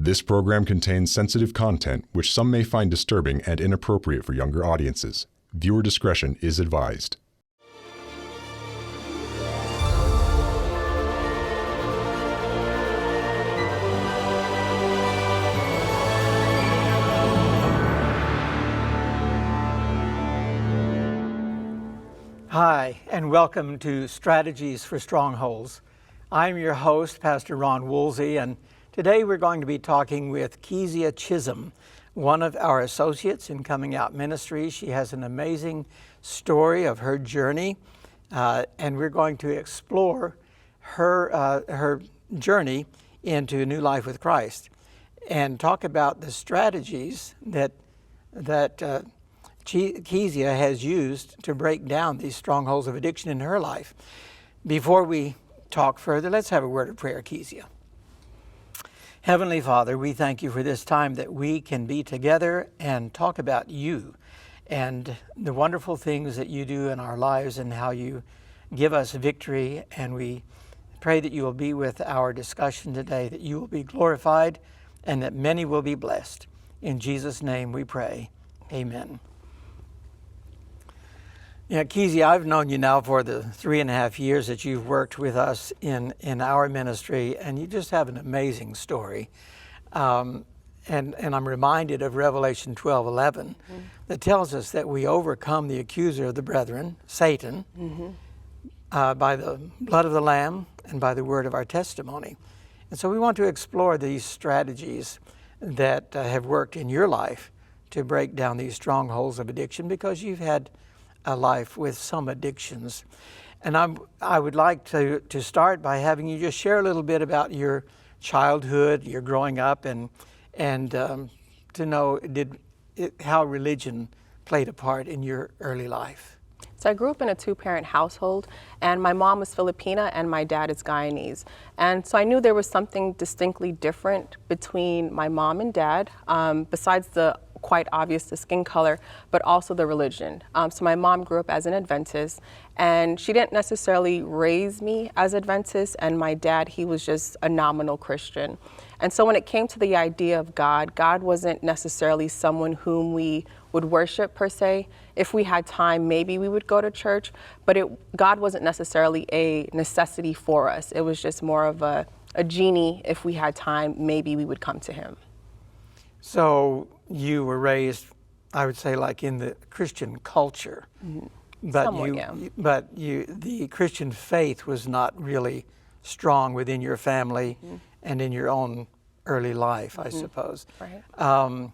This program contains sensitive content which some may find disturbing and inappropriate for younger audiences. Viewer discretion is advised. Hi, and welcome to Strategies for Strongholds. I'm your host, Pastor Ron Woolsey, and today we're going to be talking with Kezia Chisholm, one of our associates in Coming Out Ministries. She has an amazing story of her journey, and we're going to explore her journey into a new life with Christ and talk about the strategies that Kezia has used to break down these strongholds of addiction in her life. Before we talk further, let's have a word of prayer, Kezia. Heavenly Father, we thank you for this time that we can be together and talk about you and the wonderful things that you do in our lives and how you give us victory. And we pray that you will be with our discussion today, that you will be glorified and that many will be blessed. In Jesus' name we pray. Amen. Yeah, Kezia, I've known you now for the 3.5 years that you've worked with us in our ministry, and you just have an amazing story. And I'm reminded of Revelation 12:11 that tells us that we overcome the accuser of the brethren, Satan, by the blood of the Lamb and by the word of our testimony. And so we want to explore these strategies that have worked in your life to break down these strongholds of addiction, because you've had a life with some addictions. And I would like to start by having you just share a little bit about your childhood, your growing up, and to know how religion played a part in your early life. So I grew up in a two-parent household, and my mom was Filipina and my dad is Guyanese. And so I knew there was something distinctly different between my mom and dad, besides the quite obvious the skin color, but also the religion. So my mom grew up as an Adventist, and she didn't necessarily raise me as Adventist, and my dad, he was just a nominal Christian. And so when it came to the idea of God, God wasn't necessarily someone whom we would worship per se. If we had time, maybe we would go to church, but God wasn't necessarily a necessity for us. It was just more of a genie. If we had time, maybe we would come to him. So you were raised, I would say, like in the Christian culture, but the Christian faith was not really strong within your family and in your own early life, I suppose. Right.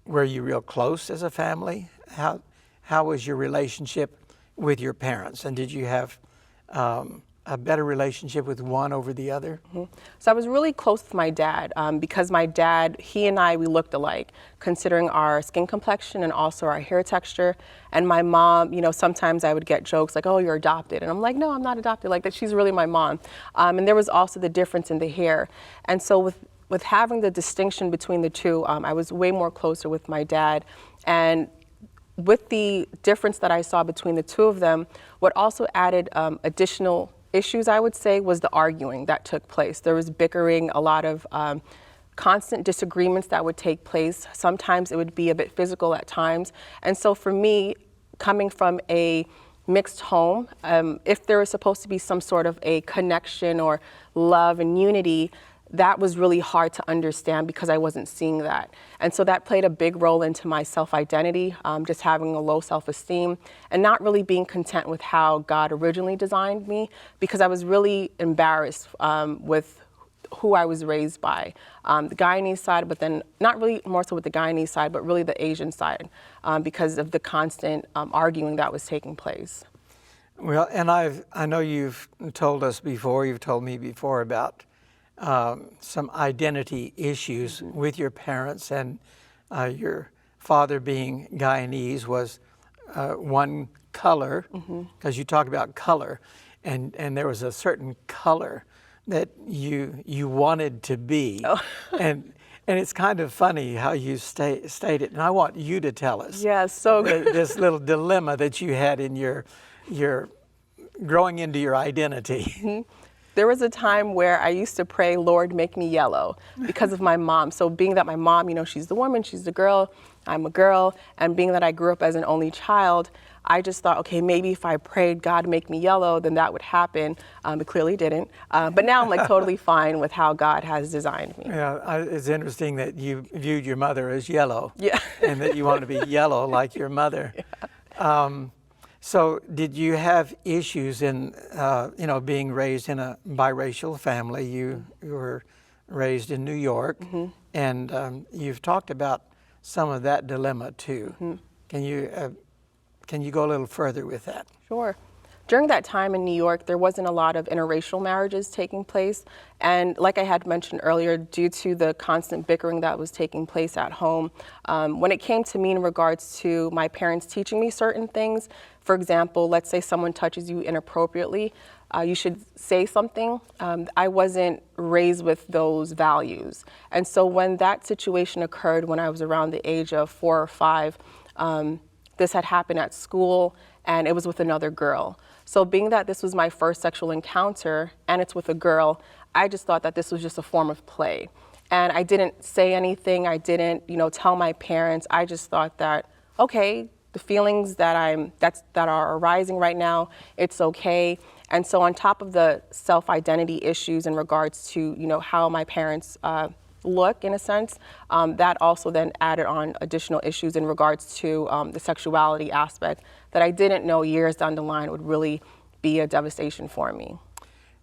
Were you real close as a family? How was your relationship with your parents, and did you have a better relationship with one over the other? So I was really close with my dad because my dad, he and I, we looked alike, considering our skin complexion and also our hair texture. And my mom, you know, sometimes I would get jokes like, oh, you're adopted. And I'm like, no, I'm not adopted. Like that, she's really my mom. And there was also the difference in the hair. And so with having the distinction between the two, I was way more closer with my dad. And with the difference that I saw between the two of them, what also added additional issues, I would say, was the arguing that took place. There was bickering, a lot of constant disagreements that would take place. Sometimes it would be a bit physical at times. And so for me, coming from a mixed home, if there was supposed to be some sort of a connection or love and unity, that was really hard to understand because I wasn't seeing that. And so that played a big role into my self-identity, just having a low self-esteem and not really being content with how God originally designed me, because I was really embarrassed with who I was raised by. The Guyanese side, but then not really more so with the Guyanese side, but really the Asian side, because of the constant arguing that was taking place. Well, and I know you've told us before, you've told me before about some identity issues with your parents, and your father being Guyanese was one color, because you talk about color, and there was a certain color that you wanted to be. Oh. and it's kind of funny how you stated, and I want you to tell us. Yeah, so this little dilemma that you had in your growing into your identity. There was a time where I used to pray, Lord, make me yellow, because of my mom. So being that my mom, you know, she's the woman, she's the girl, I'm a girl, and being that I grew up as an only child, I just thought, okay, maybe if I prayed, God, make me yellow, then that would happen. It clearly didn't. But now I'm like totally fine with how God has designed me. Yeah, it's interesting that you viewed your mother as yellow. Yeah. And that you want to be yellow like your mother. Yeah. So did you have issues in, you know, being raised in a biracial family? You were raised in New York, and you've talked about some of that dilemma too. Can you go a little further with that? Sure. During that time in New York, there wasn't a lot of interracial marriages taking place. And like I had mentioned earlier, due to the constant bickering that was taking place at home, when it came to me in regards to my parents teaching me certain things, for example, let's say someone touches you inappropriately, you should say something. I wasn't raised with those values. And so when that situation occurred when I was around the age of 4 or 5, this had happened at school, and it was with another girl. So being that this was my first sexual encounter and it's with a girl, I just thought that this was just a form of play. And I didn't say anything. I didn't, you know, tell my parents. I just thought that, okay, the feelings that are arising right now, it's okay. And so on top of the self-identity issues in regards to, you know, how my parents look, in a sense, that also then added on additional issues in regards to the sexuality aspect that I didn't know years down the line would really be a devastation for me.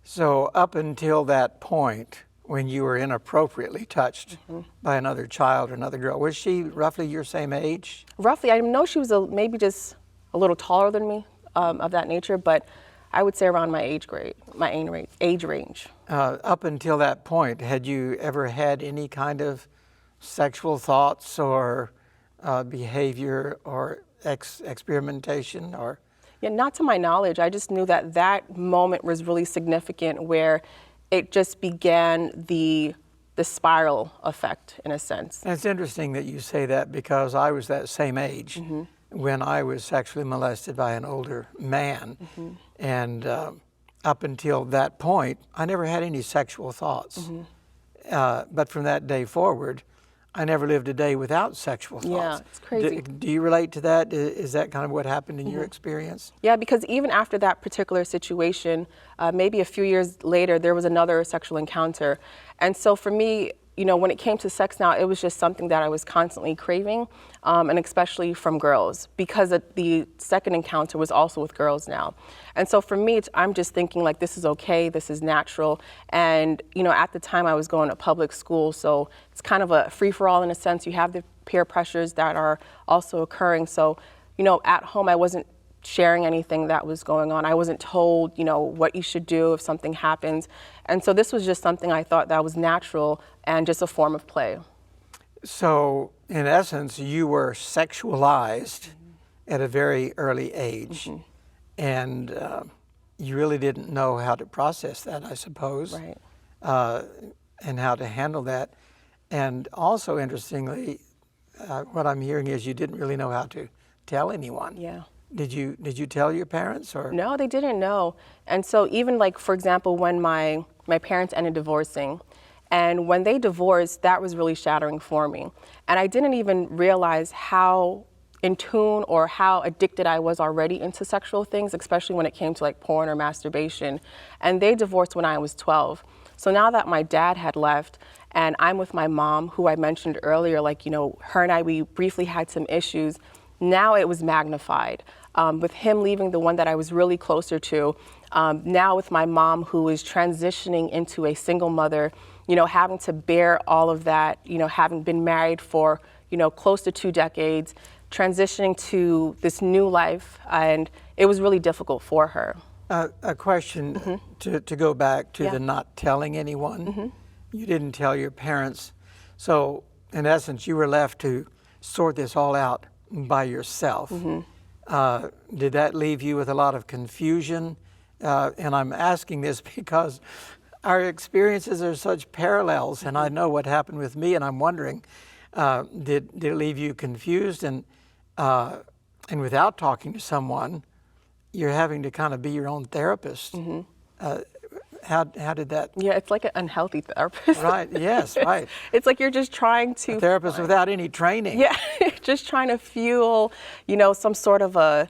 So up until that point, when you were inappropriately touched by another child or another girl, was she roughly your same age? Roughly. I know she was maybe just a little taller than me, of that nature, but I would say around my age range. Up until that point, had you ever had any kind of sexual thoughts or behavior or experimentation or? Yeah, not to my knowledge. I just knew that that moment was really significant, where it just began the spiral effect, in a sense. And it's interesting that you say that, because I was that same age when I was sexually molested by an older man. And up until that point, I never had any sexual thoughts. But from that day forward, I never lived a day without sexual thoughts. Yeah, it's crazy. Do you relate to that? Is that kind of what happened in your experience? Yeah, because even after that particular situation, maybe a few years later, there was another sexual encounter. And so for me, you know, when it came to sex now, it was just something that I was constantly craving, and especially from girls, because the second encounter was also with girls now. And so for me, I'm just thinking like, this is okay, this is natural. And, you know, at the time I was going to public school, so it's kind of a free-for-all in a sense. You have the peer pressures that are also occurring. So, you know, at home, I wasn't sharing anything that was going on. I wasn't told, you know, what you should do if something happens. And so this was just something I thought that was natural and just a form of play. So in essence, you were sexualized at a very early age. And you really didn't know how to process that, I suppose. Right. And how to handle that. And also, interestingly, what I'm hearing is you didn't really know how to tell anyone. Yeah. Did you tell your parents, or? No, they didn't know. And so even like, for example, when my parents ended divorcing, and when they divorced, that was really shattering for me. And I didn't even realize how in tune or how addicted I was already into sexual things, especially when it came to like porn or masturbation. And they divorced when I was 12. So now that my dad had left and I'm with my mom, who I mentioned earlier, like, you know, her and I, we briefly had some issues. Now it was magnified. With him leaving, the one that I was really closer to, now with my mom, who is transitioning into a single mother, you know, having to bear all of that, you know, having been married for, you know, close to 2 decades, transitioning to this new life, and it was really difficult for her. A question to go back to the not telling anyone. You didn't tell your parents. So in essence, you were left to sort this all out by yourself. Did that leave you with a lot of confusion? And I'm asking this because our experiences are such parallels, and I know what happened with me, and I'm wondering, did it leave you confused? And without talking to someone, you're having to kind of be your own therapist. how did that? Yeah, it's like an unhealthy therapist. Right. Yes. Right. It's like you're just trying to A therapist without any training. Yeah, just trying to fuel, some sort of a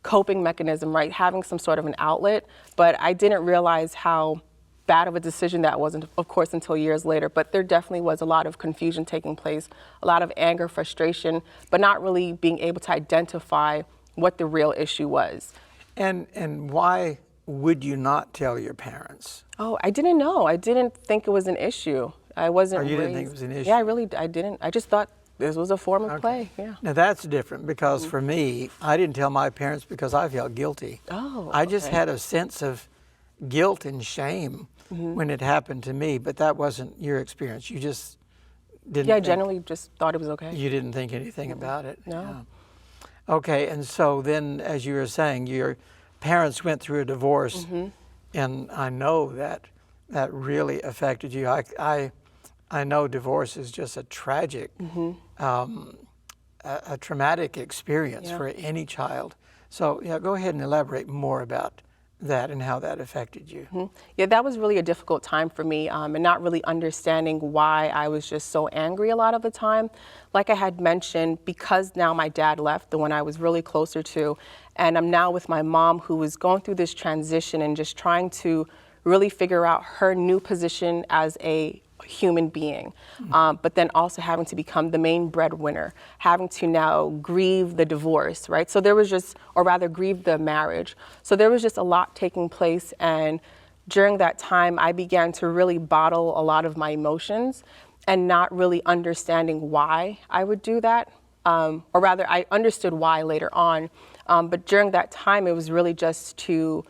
coping mechanism, right? Having some sort of an outlet. But I didn't realize how bad of a decision that wasn't, of course, until years later. But there definitely was a lot of confusion taking place, a lot of anger, frustration, but not really being able to identify what the real issue was. And why would you not tell your parents? Oh, I didn't know. I didn't think it was an issue. I wasn't Or you raised. didn't think it was an issue? Yeah, I didn't. I just thought this was a form of play. Yeah. Now that's different because for me, I didn't tell my parents because I felt guilty. Oh, I just okay. had a sense of guilt and shame when it happened to me, but that wasn't your experience. You just didn't. Yeah, I generally just thought it was okay. You didn't think anything about it. No. Yeah. Okay, and so then, as you were saying, your parents went through a divorce, and I know that really affected you. I know divorce is just a tragic, a traumatic experience for any child. So yeah, go ahead and elaborate more about that and how that affected you. Yeah, that was really a difficult time for me, and not really understanding why I was just so angry a lot of the time. Like I had mentioned, because now my dad left, the one I was really closer to, and I'm now with my mom who was going through this transition and just trying to really figure out her new position as a human being, but then also having to become the main breadwinner, having to now grieve the divorce, right? So there was just, or rather grieve the marriage. So there was just a lot taking place, and during that time I began to really bottle a lot of my emotions and not really understanding why I would do that, or rather I understood why later on, but during that time it was really just to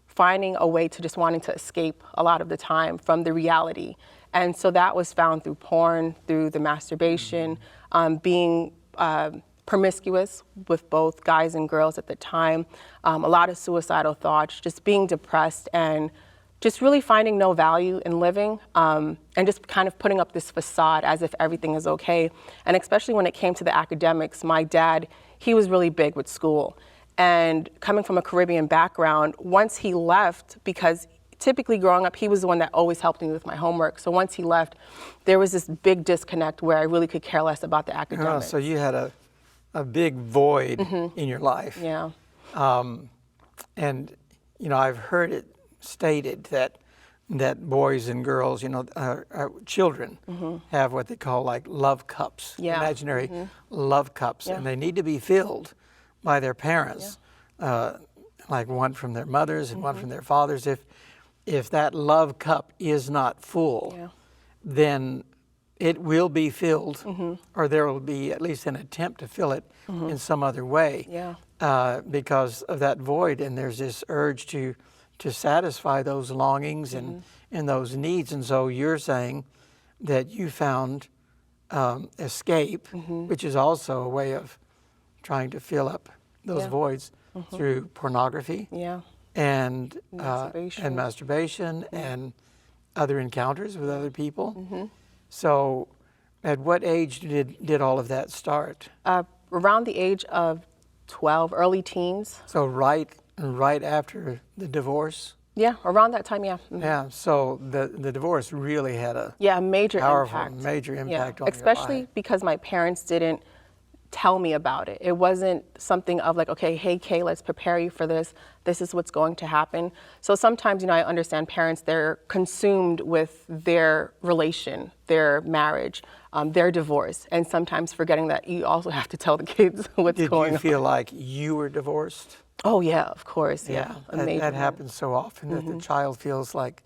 finding a way to just wanting to escape a lot of the time from the reality. And so that was found through porn, through the masturbation, being promiscuous with both guys and girls at the time, a lot of suicidal thoughts, just being depressed and just really finding no value in living, and just kind of putting up this facade as if everything is okay. And especially when it came to the academics, my dad, he was really big with school. And coming from a Caribbean background, once he left, because typically growing up, he was the one that always helped me with my homework. So once he left, there was this big disconnect where I really could care less about the academics. So you had a big void in your life. Yeah. And, I've heard it stated that boys and girls, children have what they call like love cups, imaginary love cups, and they need to be filled by their parents, like one from their mothers and one from their fathers. If that love cup is not full, then it will be filled, or there will be at least an attempt to fill it in some other way, because of that void. And there's this urge to satisfy those longings and those needs. And so you're saying that you found escape, which is also a way of trying to fill up those voids through pornography. And masturbation and other encounters with other people. So at what age did all of that start? Around the age of 12, early teens. So right after the divorce? Yeah, around that time, yeah. Yeah, so the divorce really had a major powerful, impact. major impact on your life. Especially because my parents didn't tell me about it. It wasn't something of like, okay, hey Kay, let's prepare you for this. This is what's going to happen. So sometimes, I understand parents, they're consumed with their relation, their marriage, their divorce, and sometimes forgetting that you also have to tell the kids what's going on. Did you feel like you were divorced? Oh yeah, of course, yeah. That happens so often that the child feels like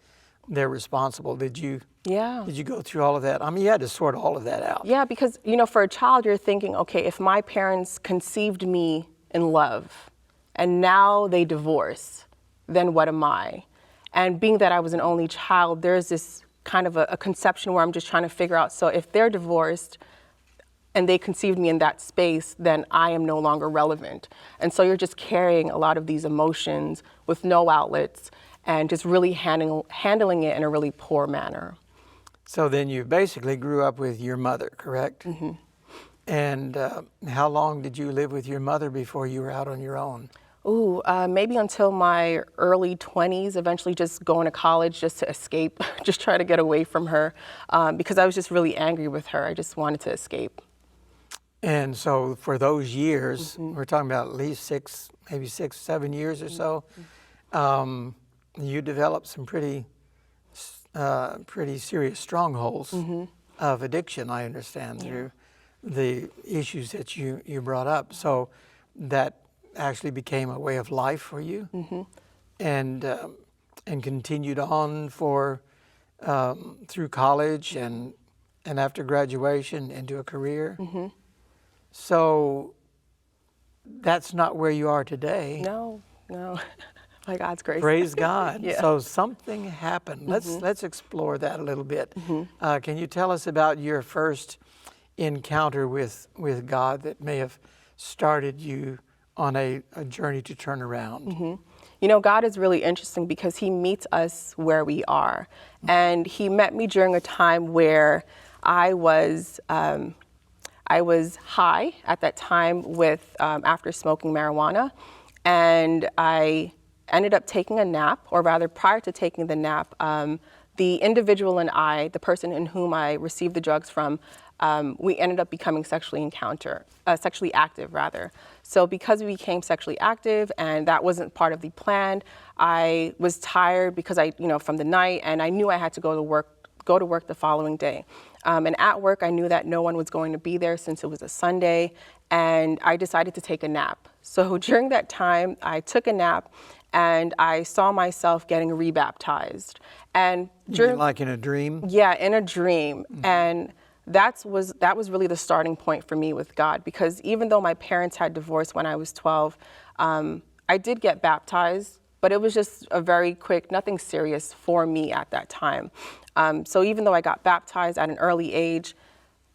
they're responsible. Did you go through all of that? I mean, you had to sort all of that out. Yeah, because, for a child, you're thinking, okay, if my parents conceived me in love and now they divorce, then what am I? And being that I was an only child, there's this kind of a conception where I'm just trying to figure out, so if they're divorced and they conceived me in that space, then I am no longer relevant. And so you're just carrying a lot of these emotions with no outlets and just really handling it in a really poor manner. So then you basically grew up with your mother, correct? And how long did you live with your mother before you were out on your own? Maybe until my early 20s, eventually just going to college just to escape, just try to get away from her because I was just really angry with her. I just wanted to escape. And so for those years, we're talking about at least 7 years or so, you developed some pretty serious strongholds of addiction, I understand, through the issues that you brought up. So that actually became a way of life for you, and continued on for through college and after graduation into a career. So that's not where you are today. No. By God's grace. Praise God. Yeah. So something happened. Let's explore that a little bit. Can you tell us about your first encounter with God that may have started you on a journey to turn around? You know, God is really interesting because he meets us where we are. And he met me during a time where I was high at that time with after smoking marijuana, and I ended up taking a nap, or rather prior to taking the nap, the individual and I, the person in whom I received the drugs from, we ended up becoming sexually active rather. So because we became sexually active and that wasn't part of the plan, I was tired because from the night, and I knew I had to go to work the following day. And at work, I knew that no one was going to be there since it was a Sunday, and I decided to take a nap. So during that time, I took a nap, and I saw myself getting rebaptized. And Like in a dream? Yeah, in a dream. And that was really the starting point for me with God, because even though my parents had divorced when I was 12, I did get baptized, but it was just a very quick, nothing serious for me at that time. So even though I got baptized at an early age,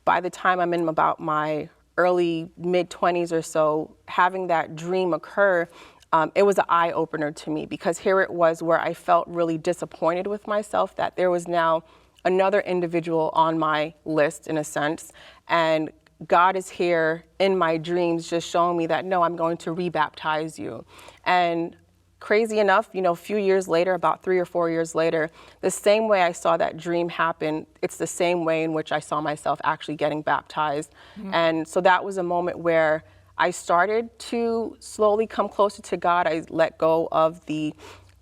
by the time I'm in about my early mid-20s or so, having that dream occur, it was an eye-opener to me, because here it was where I felt really disappointed with myself that there was now another individual on my list, in a sense, and God is here in my dreams just showing me that, no, I'm going to rebaptize you. And crazy enough, a few years later, about 3 or 4 years later, the same way I saw that dream happen, it's the same way in which I saw myself actually getting baptized. And so that was a moment where I started to slowly come closer to God. I let go of the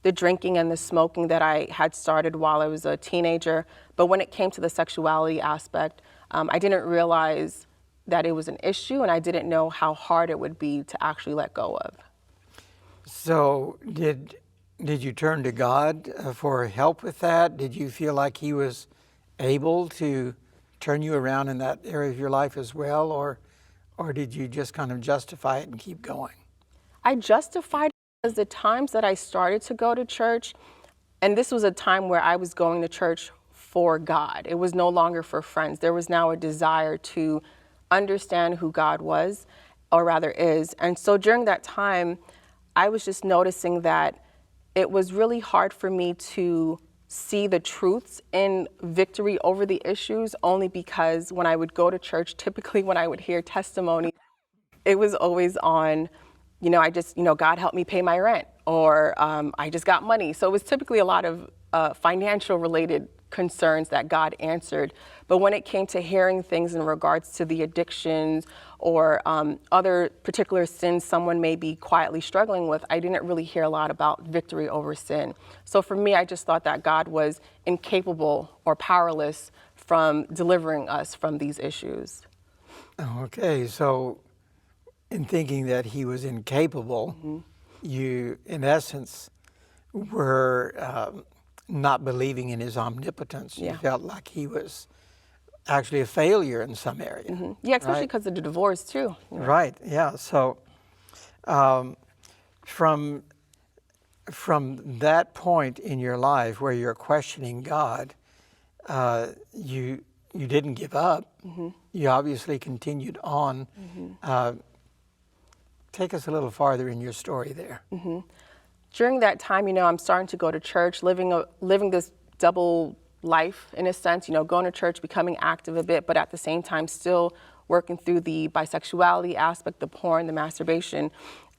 drinking and the smoking that I had started while I was a teenager. But when it came to the sexuality aspect, I didn't realize that it was an issue, and I didn't know how hard it would be to actually let go of. So did you turn to God for help with that? Did you feel like he was able to turn you around in that area of your life as well, or did you just kind of justify it and keep going? I justified it because the times that I started to go to church, and this was a time where I was going to church for God. It was no longer for friends. There was now a desire to understand who God was, or rather is. And so during that time, I was just noticing that it was really hard for me to see the truths in victory over the issues, only because when I would go to church, typically when I would hear testimony, it was always on, God helped me pay my rent, or I just got money. So it was typically a lot of financial related concerns that God answered. But when it came to hearing things in regards to the addictions or other particular sins someone may be quietly struggling with, I didn't really hear a lot about victory over sin. So for me, I just thought that God was incapable or powerless from delivering us from these issues. Okay, so in thinking that he was incapable, you, in essence, were not believing in his omnipotence. You felt like he was actually a failure in some area. Yeah, especially because of the divorce too. Right, yeah. So from that point in your life where you're questioning God, you didn't give up. You obviously continued on. Take us a little farther in your story there. During that time, I'm starting to go to church, living this double life in a sense, going to church, becoming active a bit, but at the same time still working through the bisexuality aspect, the porn, the masturbation.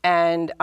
And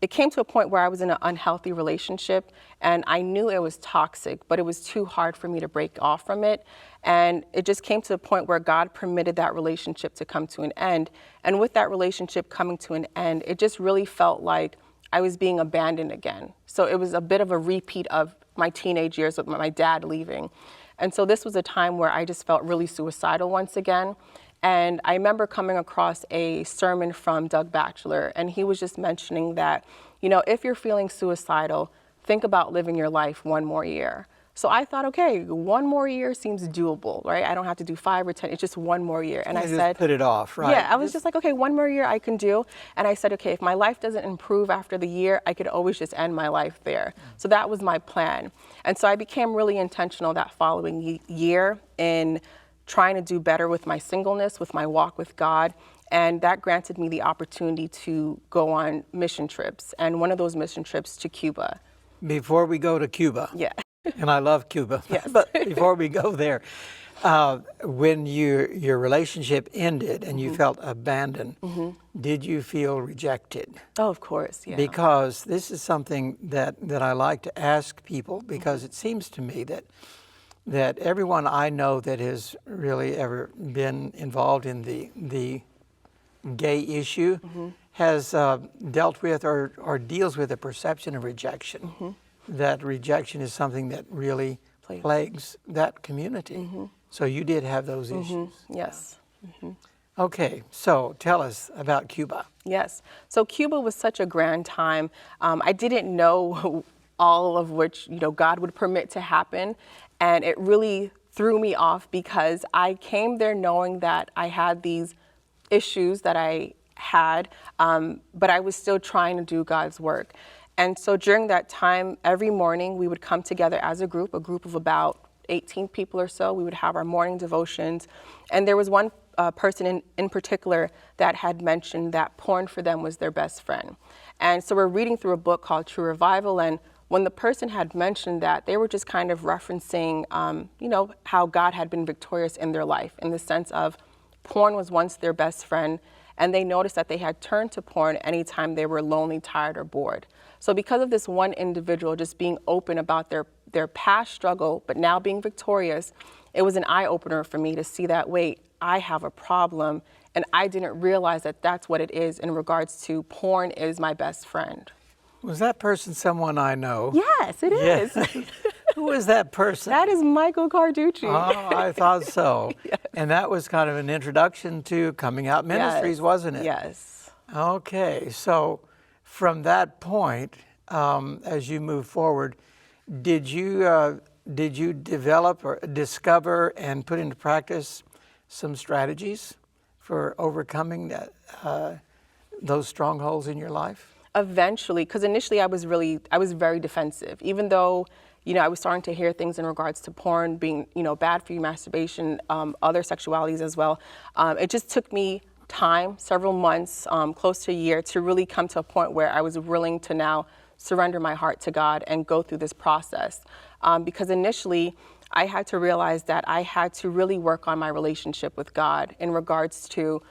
it came to a point where I was in an unhealthy relationship, and I knew it was toxic, but it was too hard for me to break off from it. And it just came to a point where God permitted that relationship to come to an end. And with that relationship coming to an end, it just really felt like I was being abandoned again. So it was a bit of a repeat of my teenage years with my dad leaving. And so this was a time where I just felt really suicidal once again. And I remember coming across a sermon from Doug Batchelor, and he was just mentioning that, you know, if you're feeling suicidal, think about living your life one more year. So I thought, okay, one more year seems doable, right? I don't have to do 5 or 10, it's just one more year. And I just said, put it off, right? Yeah, I was just like, okay, one more year I can do. And I said, okay, if my life doesn't improve after the year, I could always just end my life there. So that was my plan. And so I became really intentional that following year in trying to do better with my singleness, with my walk with God. And that granted me the opportunity to go on mission trips. And one of those mission trips to Cuba. Before we go to Cuba. Yeah. And I love Cuba. Yes. But before we go there, when your relationship ended and you felt abandoned, did you feel rejected? Oh, of course, yeah. Because this is something that I like to ask people, because it seems to me that everyone I know that has really ever been involved in the gay issue has dealt with or deals with a perception of rejection. That rejection is something that really plagues that community. So you did have those issues. Yes. Okay, so tell us about Cuba. Yes. So Cuba was such a grand time. I didn't know all of which, you know, God would permit to happen. And it really threw me off because I came there knowing that I had these issues that I had, but I was still trying to do God's work. And so during that time, every morning we would come together as a group of about 18 people or so. We would have our morning devotions. And there was one person in particular that had mentioned that porn for them was their best friend. And so we're reading through a book called True Revival, and when the person had mentioned that, they were just kind of referencing, you know, how God had been victorious in their life, in the sense of porn was once their best friend, and they noticed that they had turned to porn anytime they were lonely, tired, or bored. So because of this one individual just being open about their past struggle, but now being victorious, it was an eye-opener for me to see that, wait, I have a problem, and I didn't realize that that's what it is in regards to porn is my best friend. Was that person someone I know? Yes, it is. Who is that person? That is Michael Carducci. Oh, I thought so. Yes. And that was kind of an introduction to Coming Out Ministries, wasn't it? Yes. Okay, so from that point, as you move forward, did you develop or discover and put into practice some strategies for overcoming those strongholds in your life? Eventually, because initially I was very defensive, even though, you know, I was starting to hear things in regards to porn being, you know, bad for you, masturbation, other sexualities as well. It just took me time, several months, close to a year, to really come to a point where I was willing to now surrender my heart to God and go through this process. Because initially, I had to realize that I had to really work on my relationship with God in regards to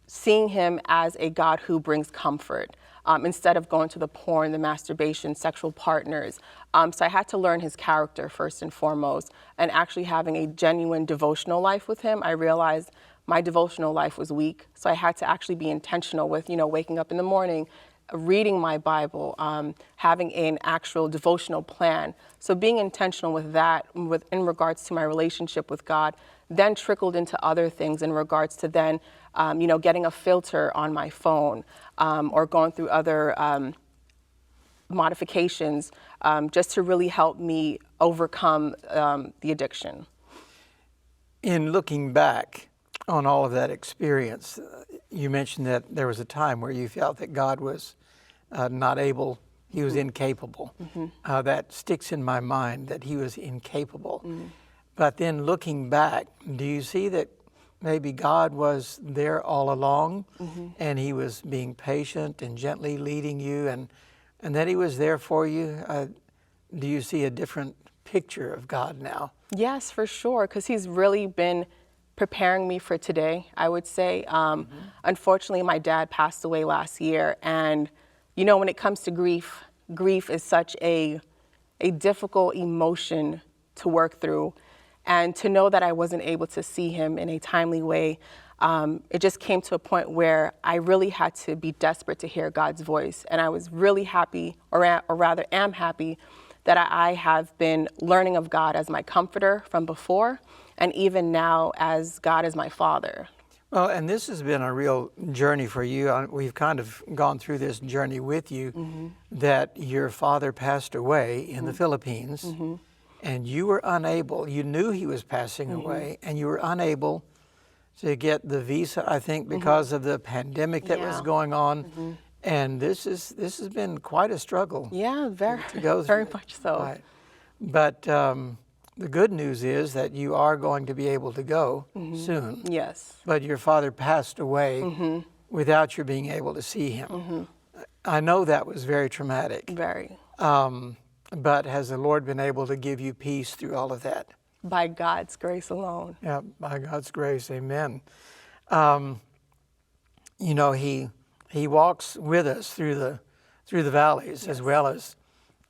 seeing Him as a God who brings comfort. Instead of going to the porn, the masturbation, sexual partners. So I had to learn His character first and foremost, and actually having a genuine devotional life with Him. I realized my devotional life was weak, so I had to actually be intentional with, you know, waking up in the morning, reading my Bible, having an actual devotional plan. So being intentional with that, in regards to my relationship with God, then trickled into other things in regards to then, you know, getting a filter on my phone, or going through other modifications, just to really help me overcome the addiction. In looking back on all of that experience, you mentioned that there was a time where you felt that God was not able, He was incapable. That sticks in my mind, that He was incapable. But then looking back, do you see that maybe God was there all along, and He was being patient and gently leading you, and that He was there for you? Do you see a different picture of God now? Yes, for sure, because He's really been preparing me for today, I would say. Unfortunately, my dad passed away last year, and when it comes to grief, grief is such a difficult emotion to work through. And to know that I wasn't able to see him in a timely way, it just came to a point where I really had to be desperate to hear God's voice. And I was really happy, or rather am happy, that I have been learning of God as my comforter from before, and even now as God as my father. Well, and this has been a real journey for you. We've kind of gone through this journey with you, that your father passed away in the Philippines, and you were unable, you knew he was passing away, and you were unable to get the visa, I think, because of the pandemic that was going on. And this has been quite a struggle. Yeah, very, to go through. very much so. Right. But the good news is that you are going to be able to go soon. Yes. But your father passed away without your being able to see him. I know that was very traumatic. Very. But has the Lord been able to give you peace through all of that? By God's grace alone. Yeah, by God's grace, amen. He walks with us through the valleys, as well as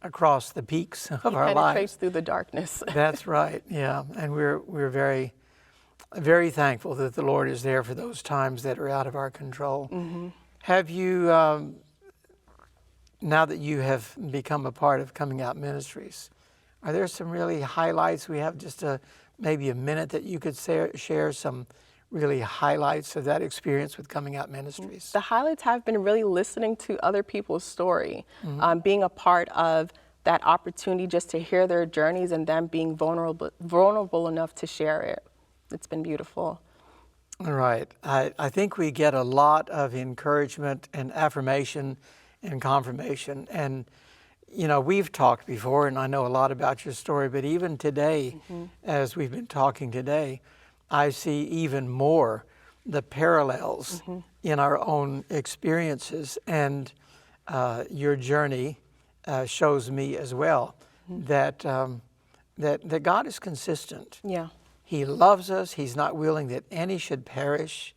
across the peaks of our lives. He penetrates through the darkness. That's right, yeah. And we're very, very thankful that the Lord is there for those times that are out of our control. Have you, now that you have become a part of Coming Out Ministries, are there some really highlights? We have just maybe a minute that you could share some really highlights of that experience with Coming Out Ministries. The highlights have been really listening to other people's story, being a part of that opportunity just to hear their journeys and them being vulnerable enough to share it. It's been beautiful. All right. I think we get a lot of encouragement and affirmation and confirmation. And, we've talked before, and I know a lot about your story, but even today, as we've been talking today, I see even more the parallels in our own experiences, and your journey shows me as well that God is consistent. Yeah. He loves us. He's not willing that any should perish.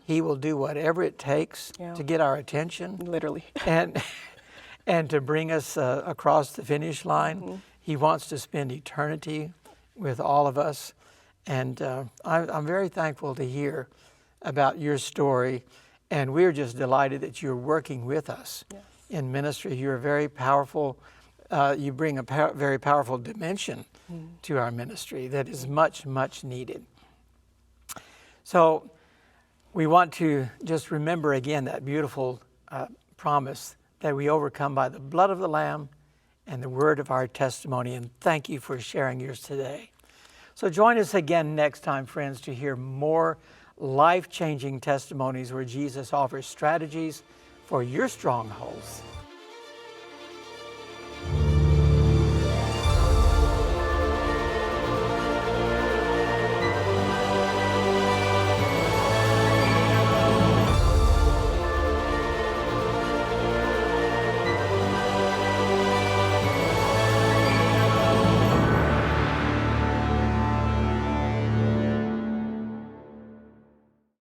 He will do whatever it takes to get our attention. Literally. And to bring us across the finish line. He wants to spend eternity with all of us. And I'm very thankful to hear about your story. And we're just delighted that you're working with us in ministry. You're very powerful. You bring a very powerful dimension to our ministry that is much, much needed. So we want to just remember again that beautiful promise that we overcome by the blood of the Lamb and the word of our testimony. And thank you for sharing yours today. So join us again next time, friends, to hear more life-changing testimonies where Jesus offers strategies for your strongholds.